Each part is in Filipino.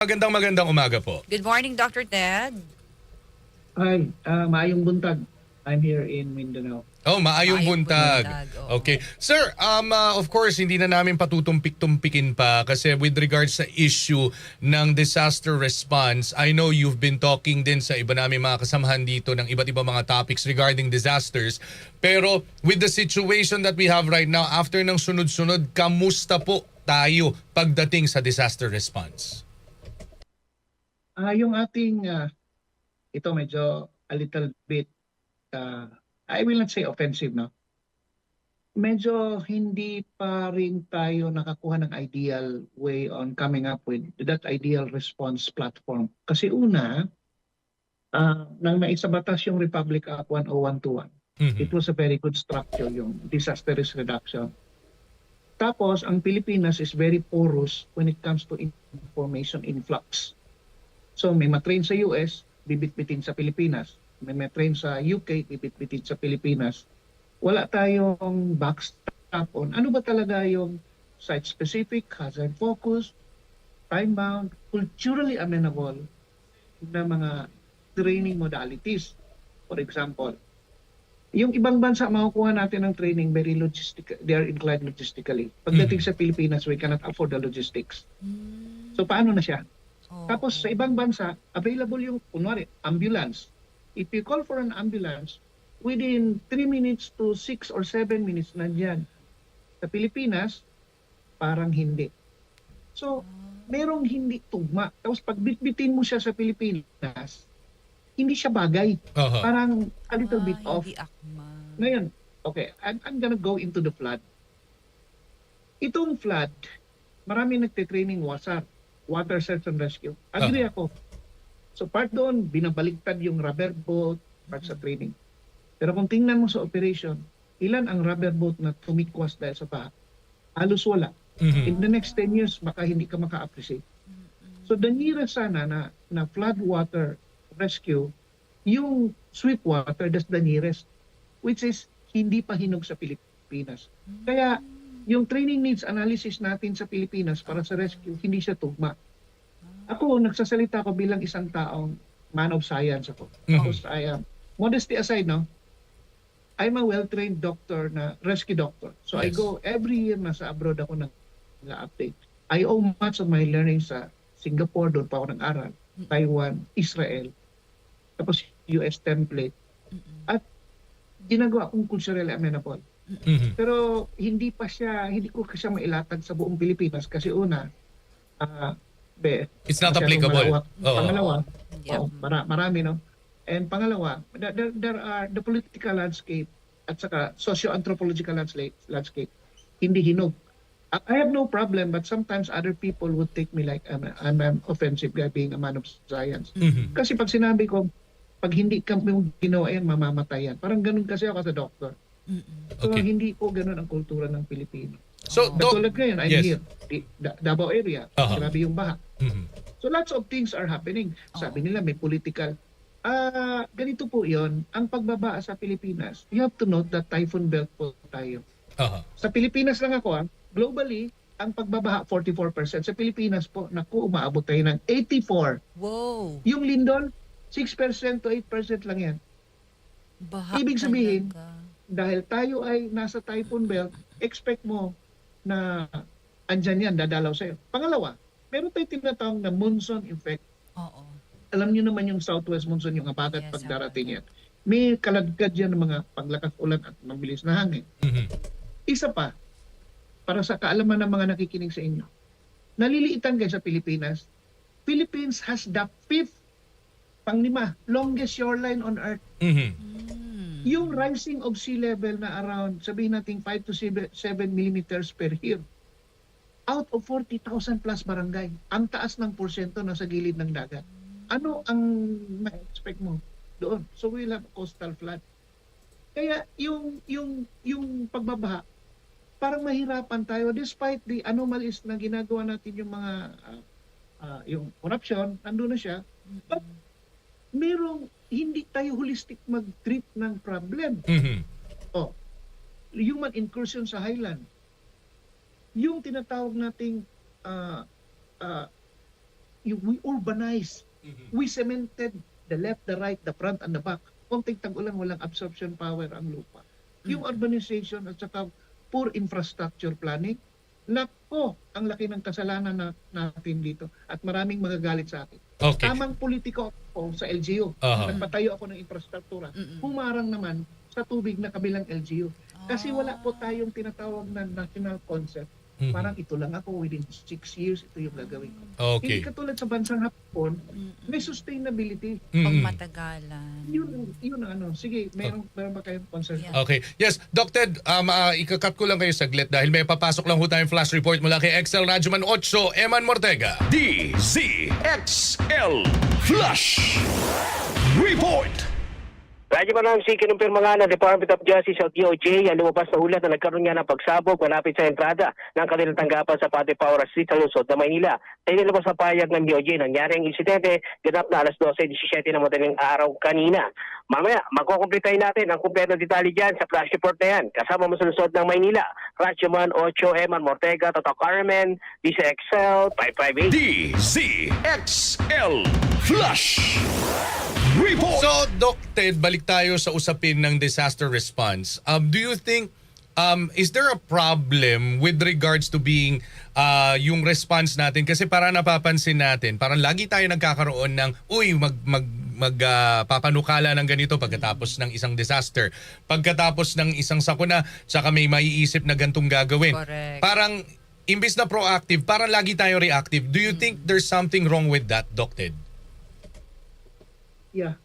Magandang umaga po. Good morning, Dr. Ted. Hi, maayong buntag. I'm here in Mindanao. Oh, maayong Maayong buntag. buntag, oo. Okay. Sir, of course, hindi na namin patutumpik-tumpikin pa kasi with regards sa issue ng disaster response, I know you've been talking din sa iba namin mga kasamahan dito ng iba't ibang mga topics regarding disasters. Pero with the situation that we have right now, after ng sunod-sunod, kamusta po tayo pagdating sa disaster response? Yung ating, ito medyo a little bit, I will not say offensive, no? Medyo hindi pa rin tayo nakakuha ng ideal way on coming up with that ideal response platform. Kasi una, nang naisabatas yung Republic Act 10121, it was a very good structure, yung disaster risk reduction. Tapos, ang Pilipinas is very porous when it comes to information influx. So may matrain sa US, bibitbitin sa Pilipinas. May matrain sa UK, bibitbitin sa Pilipinas. Wala tayong backstop on ano ba talaga yung site-specific, hazard focus, time-bound, culturally amenable na mga training modalities. For example, yung ibang bansa makukuha natin ng training very logistic, they are inclined logistically. Pagdating sa Pilipinas, we cannot afford the logistics. So paano na siya? Tapos sa ibang bansa, available yung, kunwari, ambulance. If you call for an ambulance, within 3 minutes to 6 or 7 minutes nandyan. Sa Pilipinas, parang hindi. So, merong hindi tugma. Tapos pag bitbitin mo siya sa Pilipinas, hindi siya bagay. Parang a little bit off. Hindi akma. Ngayon, okay, I'm gonna go into the flood. Itong flood, marami nagte-training WASAR. Water Search and Rescue. Agree ako. So part doon, binabaliktad yung rubber boat, part sa training. Pero kung tingnan mo sa operation, ilan ang rubber boat na tumikwas dahil sa baha? Halos wala. In the next 10 years, baka hindi ka maka-appreciate. So the nearest sana na flood water rescue, yung sweep water, that's the nearest, which is hindi pa hinog sa Pilipinas. Kaya yung training needs analysis natin sa Pilipinas para sa rescue, hindi siya tugma. Ako, nagsasalita ko bilang isang taong man of science ako. Tapos I am, modesty aside, no? I'm a well-trained doctor na rescue doctor. So I go every year na sa abroad ako nag-update. I owe much of my learning sa Singapore, doon pa ako nag-aral, Taiwan, Israel, tapos US template. At ginagawa kong culturally amenable. Pero hindi ko siya mailatag sa buong Pilipinas kasi una, It's not applicable. Pangalawa, Yeah. marami, no? And pangalawa, there are the political landscape at saka socio-anthropological landscape, hindi hinog. I have no problem, but sometimes other people would take me like I'm an offensive guy being a man of science. Kasi pag sinabi ko, pag hindi ka ginawa yan, mamamatay yan. Parang ganun kasi ako sa doctor. So hindi po ganun ang kultura ng Pilipino. So, Katulad ngayon, I'm here, Davao area, grabe yung baha. So lots of things are happening. Sabi nila may political. Ganito po yon. Ang pagbaba sa Pilipinas, you have to note that typhoon belt po tayo. Sa Pilipinas lang ako, globally, ang pagbabaha 44%. Sa Pilipinas po, naku, umaabot tayo ng 84%. Wow. Yung lindol, 6% to 8% lang yan. Baha Ibig sabihin, talaga. dahil tayo ay nasa typhoon belt, expect mo na andyan yan, dadalaw sa'yo. Pangalawa, meron tayong tinatawag na monsoon effect. Oo. Alam niyo naman yung southwest monsoon, yung abagat Yes, pagdarating yan. May kaladkad yan ng mga paglakas ulan at mabilis na hangin. Isa pa, para sa kaalaman ng mga nakikinig sa inyo, naliliitan guys sa Pilipinas, Philippines has the 5th, panglima, longest shoreline on earth. Yung rising of sea level na around, sabihin natin 5 to 7 millimeters per year. Out of 40,000 plus barangay, ang taas ng porsyento nasa gilid ng dagat. Ano ang ma-expect mo doon? So we'll have coastal flood. Kaya yung pagbabaha, parang mahirapan tayo despite the anomalies na ginagawa natin yung mga yung corruption, nandun na siya. But merong hindi tayo holistic mag-treat ng problem. Human incursion sa highland. Yung tinatawag nating we urbanized. We cemented the left, the right, the front, and the back. Konting tag-ulan, walang absorption power ang lupa. Yung urbanization at saka poor infrastructure planning, nako, ang laki ng kasalanan natin dito. At maraming magagalit sa akin. Okay. Tamang politiko ako sa LGU. Aha. Nagpatayo ako ng infrastruktura. Humarang naman sa tubig na kabilang LGU. Kasi wala po tayong tinatawag na national concept. Mhm. Parang ito lang ako, within 6 years, ito yung gagawin ko. Okay. Hindi katulad sa bansang Hapon, may sustainability. Pang Mhm. matagalan. Yun ang ano. Sige, meron ba kayong concern? Yeah. Okay. Yes, Doc Ted, ikakat ko lang kayo saglit dahil may papasok lang ho tayong flash report mula kay XL Radyoman 8, Eman Mortega. DZXL Flash Report. Radyo Manamsi, kinumpirma nga ng Department of Justice o DOJ ang lumabas na ulat na nagkaroon nga ng pagsabog malapit sa entrada ng kanilang tanggapan sa Pate Power Street sa lungsod ng Maynila. Sa inilabas sa payag ng DOJ, nangyari ang insidente ganap na alas 12:17 ng madaling araw kanina. Mamaya, magkukumplitahin natin ang kumpletong detalye dyan sa flash report na yan. Kasama mo sa lungsod ng Maynila, Radyo Man 8, Eman Mortega, Toto Carmen, DZXL 558. DZXL Flash Report. So, Doc Ted, balik tayo sa usapin ng disaster response. Do you think, is there a problem with regards to being yung response natin? Kasi parang napapansin natin, parang lagi tayo nagkakaroon ng, papanukala ng ganito pagkatapos ng isang disaster. Pagkatapos ng isang sakuna, saka may maiisip na gantong gagawin. Correct. Parang, imbis na proactive, parang lagi tayo reactive. Do you think there's something wrong with that, Doc Ted? Yeah,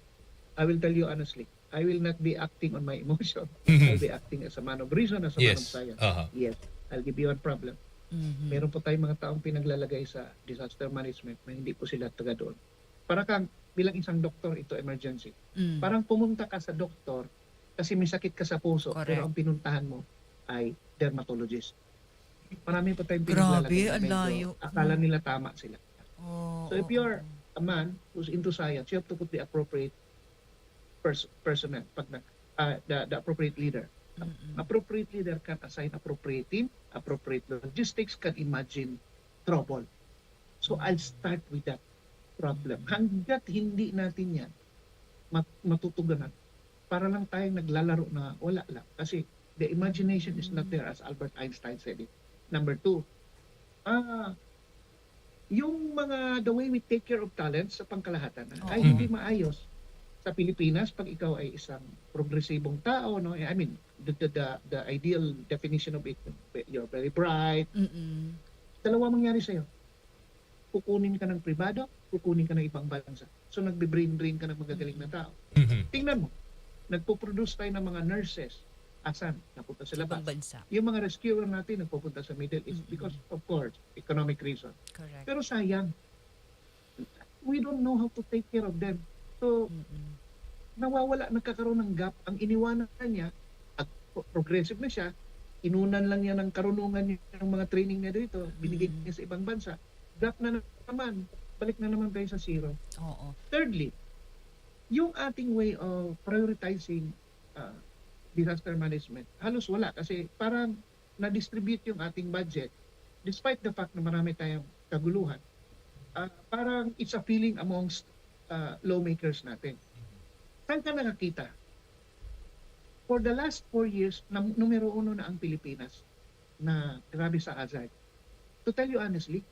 I will tell you honestly. I will not be acting on my emotion. Mhm. I'll be acting as a man of reason, as a man of Yes. science. Aha. Yes, I'll give you one problem. Meron po tayong mga taong pinaglalagay sa disaster management na hindi po sila taga doon. Para kang bilang isang doktor, ito emergency. Parang pumunta ka sa doktor kasi may sakit ka sa puso, Correct. pero ang pinuntahan mo ay dermatologist. Marami po tayong Grabe, pinaglalagay na ang medyo layo. akala nila tama sila. Oh, So if you're a man who's into science, you have to put the appropriate personnel, the appropriate leader. Appropriate leader can assign appropriate team, appropriate logistics, can imagine trouble. So I'll start with that problem. Hanggat hindi natin yan matutuganan, para lang tayong naglalaro na wala lang. Kasi the imagination is not there, as Albert Einstein said it. Number 2, yung the way we take care of talents sa pangkalahatan ay hindi maayos. Sa Pilipinas, pag ikaw ay isang progresibong tao, no? I mean, the ideal definition of it, you're very bright. Dalawa mangyari sa'yo. Kukunin ka ng pribado, kukunin ka ng ibang bansa. So nagbe-brain drain ka ng magagaling na tao. Mhm. Tingnan mo, nagpo-produce tayo ng mga nurses. Asan? Napunta sa labas. ibang bansa. Yung mga rescuer natin nagpupunta sa Middle East because, of course, economic reason. Correct. Pero sayang, we don't know how to take care of them. So, nawawala, nagkakaroon ng gap. Ang iniwanan niya, progressive na siya, inunan lang niya ng karunungan niya ng mga training niya dito, binigay niya sa ibang bansa. Gap na naman, balik na naman tayo sa zero. Oo. Thirdly, yung ating way of prioritizing disaster management, halos wala kasi parang na-distribute yung ating budget despite the fact na marami tayong kaguluhan. Parang it's a feeling amongst lawmakers natin. Saan ka nakakita? For the last 4 years, numero 1 na ang Pilipinas na grabe sa hazard. To tell you honestly,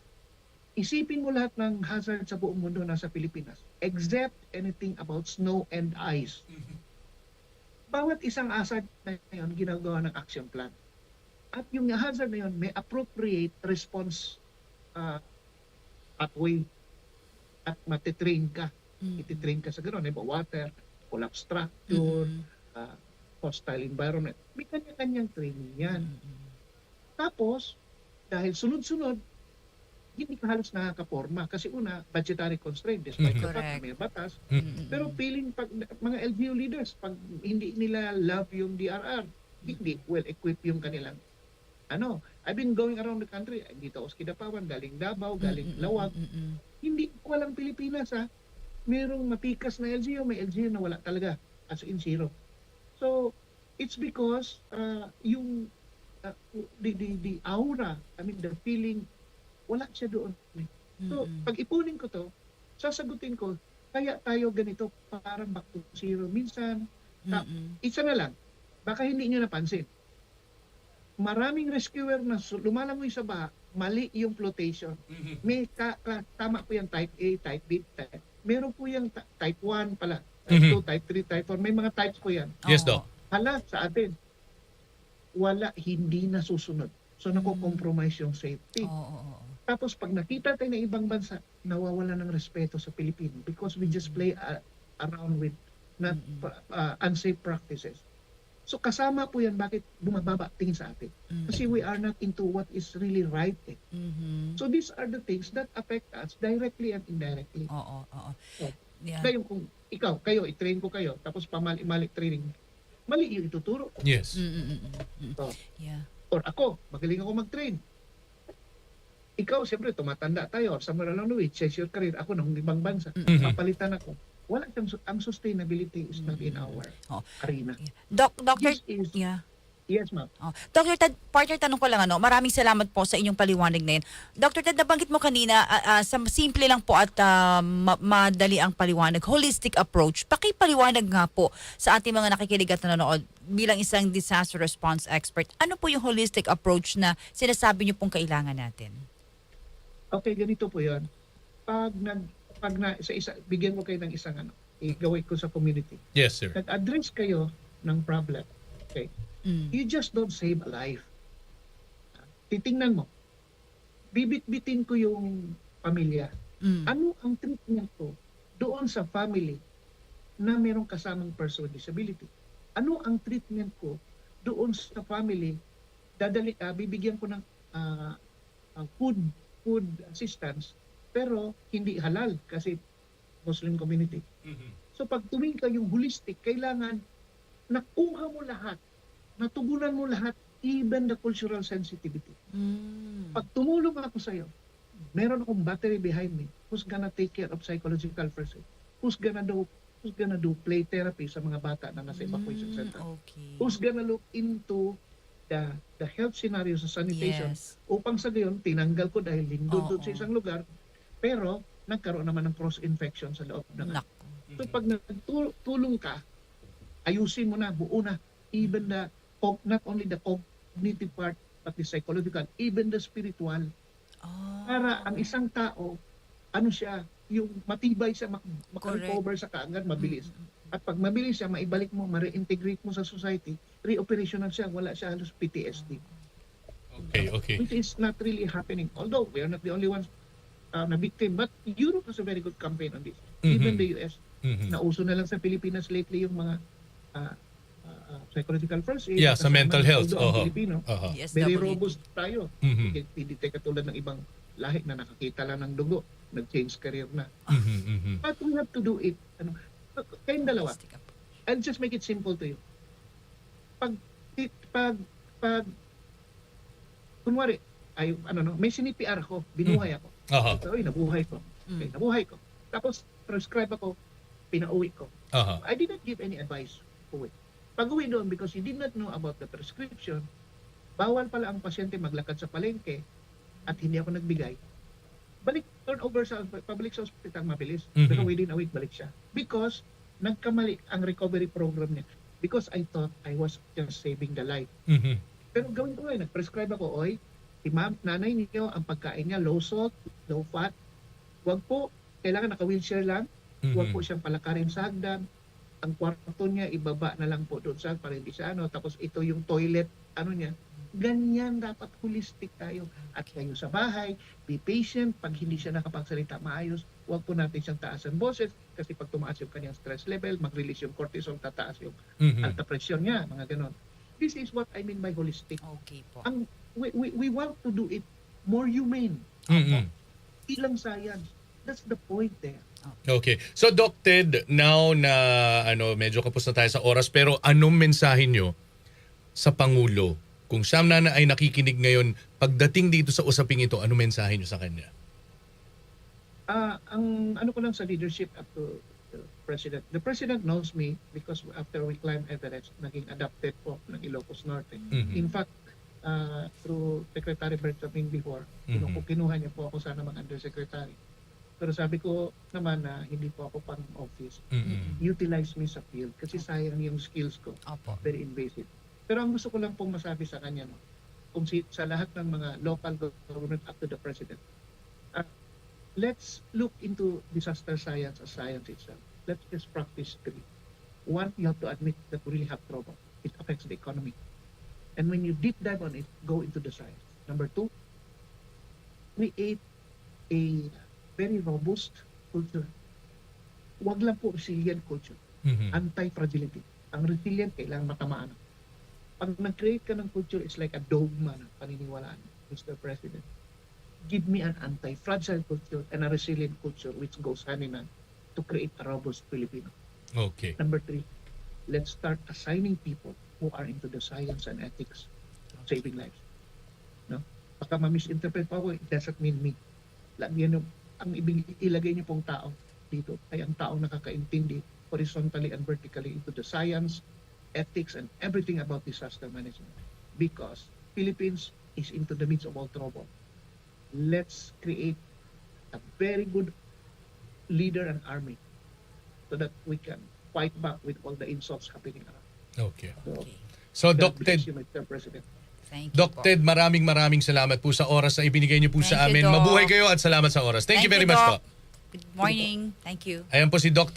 isipin mo lahat ng hazard sa buong mundo nasa Pilipinas except anything about snow and ice. Bawat isang hazard na yun, ginagawa ng action plan. At yung hazard na yun, may appropriate response pathway. At matitrain ka. Ititrain ka sa gano'n. Diba? Water, collapse structure, hostile environment. May kanya-kanyang training yan. Tapos, dahil sunod-sunod, hindi ka halos nakakaporma. Kasi una, budgetary constraint, despite the fact na may batas. Pero feeling pag mga LGU leaders, pag hindi nila love yung DRR, hindi well-equipped yung kanilang I've been going around the country, dito ako sa Kidapawan, galing Davao, galing Lawag. Hindi walang Pilipinas Merong matikas na LGU, may LGU na wala talaga, as in zero. So, it's because yung the aura, I mean the feeling, wala siya doon. So, pag ipunin ko to, sasagutin ko, kaya tayo ganito, parang back to zero. Minsan, isa na lang, baka hindi nyo napansin. Maraming rescuer na lumalangoy sa baha, mali yung flotation. May tama po yan, type A, type B, type. Meron po yung type 1 pala, type 2, type 3, type 4. May mga types po yan. Yes, Doc. Hala, sa atin, wala, hindi na susunod. So, nako-compromise yung safety. Oo. Tapos, pag nakita tayo ng ibang bansa, nawawala ng respeto sa Pilipino because we just play around with not unsafe practices. So, kasama po yan bakit bumababa tingin sa atin. Kasi we are not into what is really right. So, these are the things that affect us directly and indirectly. Oo. So, Yeah. Ngayon, kung kayo, i-train ko kayo, tapos pamali-mali training, mali yung ituturo ko. Yes. So, Yeah. or ako, magaling ako mag-train. Ikaw, siyempre, tumatanda tayo, or somewhere along the way, chase your career. Ako, ng ibang bansa, papalitan ako. Wala siyang, ang sustainability is not in our arena. Dr. This is, Yeah. yes, ma'am. Dr. Ted, partner, tanong ko lang, maraming salamat po sa inyong paliwanag na yun. Dr. Ted, nabanggit mo kanina, sa simple lang po at madali ang paliwanag, holistic approach. Pakipaliwanag nga po sa ating mga nakikinig at nanonood bilang isang disaster response expert. Ano po yung holistic approach na sinasabi niyo pong kailangan natin? Okay, ganito po yun. Bigyan ko kayo ng isang gawin ko sa community. Yes, sir. Nag-address kayo ng problem. Okay? You just don't save a life. Titingnan mo. Bibit-bitin ko yung pamilya. Ano ang treatment ko doon sa family na merong kasamang person with disability? Ano ang treatment ko doon sa family? Bibigyan ko ng food assistance pero hindi halal kasi Muslim community. So pag tumingin ka yung holistic, kailangan nakuha mo lahat, natugunan mo lahat, even the cultural sensitivity. Pag tumulong ako sa'yo, meron akong battery behind me who's gonna take care of psychological first aid, who's gonna do play therapy sa mga bata na nasa evacuation center, Okay. who's gonna look into the health scenario sa sanitation Yes. upang sa gayon tinanggal ko dahil lindol doon Oo. sa isang lugar pero nagkaroon naman ng cross infection sa loob ng Naku. So pag nagtulong ka, ayusin mo na, buo na, even not only the cognitive part, but the psychological, even the spiritual. Para ang isang tao, yung matibay siya, makarecover sa kaagad, mabilis. At pag mabilis siya, maibalik mo, ma-reintegrate mo sa society, re-operational siya, wala siya halos PTSD. Okay. Which is not really happening. Although, we are not the only ones na victim, but Europe has a very good campaign on this. Even the US. Nauso na lang sa Pilipinas lately yung mga psychological first aid. Yeah, sa kasama mental ng health. todo ang Pilipino. Very DSWD. robust tayo. Hindi tayo katulad ng ibang lahi na nakakita lang ng dugo, nag-change career na. But we have to do it. Kayong dalawa, Holistic approach. I'll just make it simple to you. Pag kunwari, may sini-PR ko, binuhay ako. So, nabuhay ko. Okay, nabuhay ko. Tapos, prescribe ako, pinauwi ko. I did not give any advice to it. Pag-uwi doon, because you did not know about the prescription, bawal pala ang pasyente maglakad sa palengke at hindi ako nagbigay. Pabalik sa ospital mabilis. Pero within a week, balik siya. Because, nagkamali ang recovery program niya. Because I thought I was just saving the life. Pero gawin ko ngayon, nag-prescribe ako, si ma'am, nanay niyo, ang pagkain niya, low salt, low fat. Huwag po, kailangan naka-wheelchair lang. Huwag po siyang palakarin sa hagdan. Ang kwarto niya, ibaba na lang po doon sa para hindi siya Tapos ito yung toilet, niya. Ganyan dapat holistic tayo. At kayo sa bahay, be patient. Pag hindi siya nakapagsalita maayos, huwag po natin siyang taas ang boses. Kasi pag tumaas yung kanyang stress level, mag-release yung cortisol, tataas yung alta pressure niya, mga ganon. This is what I mean by holistic. Okay po. We want to do it more humane. Ilang science. That's the point there. Okay. So Doc Ted, now na medyo kapos na tayo sa oras, pero anong mensahe nyo sa Pangulo? Kung siya na ay nakikinig ngayon, pagdating dito sa usaping ito, anong mensahe nyo sa kanya? Ang ko lang sa leadership up to the President. The President knows me because after we climbed Everest, naging adopted po ng Ilocos Norte. In fact, through Secretary Bertamin before. Kinuha niya po ako sana mag-undersecretary. Pero sabi ko naman na hindi po ako pang office. Utilize me sa field kasi sayang yung skills ko. Opo. Very invasive. Pero ang gusto ko lang pong masabi sa kanya, no, kung sa lahat ng mga local government up to the president, let's look into disaster science as science itself. Let's just practice three. One, you have to admit that we really have trouble. It affects the economy. And when you deep dive on it, go into the science. Number two, create a very robust culture. Huwag lang po resilient culture. Anti-fragility. Ang resilient, kailangan matamaan. Pag nag-create ka ng culture, it's like a dogma na paniniwalaan, Mr. President. Give me an anti-fragile culture and a resilient culture which goes hand in hand to create a robust Filipino. Okay. Number three, let's start assigning people who are into the science and ethics of saving lives. No? Baka ma-misinterpret pa ako, it doesn't mean me. Lagyan nyo, ang ilagay niyo pong tao dito ay ang taong nakakaintindi horizontally and vertically into the science, ethics, and everything about disaster management. Because Philippines is into the midst of all trouble. Let's create a very good leader and army so that we can fight back with all the insults happening around. Okay. So, Okay. So, God Doc bless Ted, you, Mr. President. Thank you Doc po. Ted, maraming salamat po sa oras na ibinigay niyo po sa Thank you, amin. Doc. Mabuhay kayo at salamat sa oras. Thank you very much Doc. po. Good morning. Thank you. Ayan po si Dr.